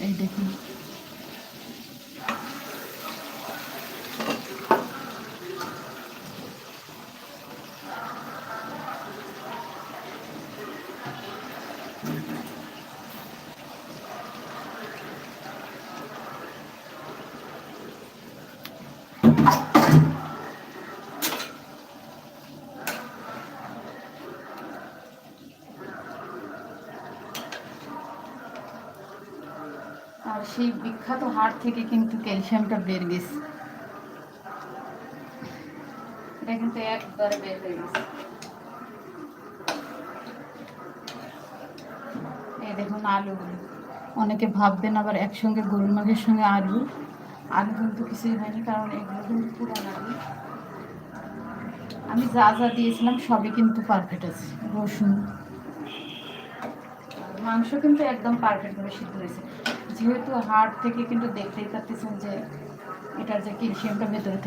এই দেখুন, আর সেই বিখ্যাত হাড় থেকে কিন্তু ক্যালসিয়ামটা বের গেছে। এটা কিন্তু একবারে বের হয়ে গেছে। এই দেখুন আলুগুলো, অনেকে ভাববেন আবার একসঙ্গে গরুর মাংসের সঙ্গে আলু, আলু কিন্তু কিছুই হয়নি, কারণ এগুলো কিন্তু পুরান আলু। আমি যা যা দিয়েছিলাম সবই কিন্তু পারফেক্ট আছে। রসুন, মাংস কিন্তু একদম পারফেক্টভাবে সিদ্ধ হয়েছে। যেহেতু হাড় থেকে কিন্তু দেখতেই পাচ্ছেন যে এটার যে ক্যালসিয়ামটা ভেতরে থাকে।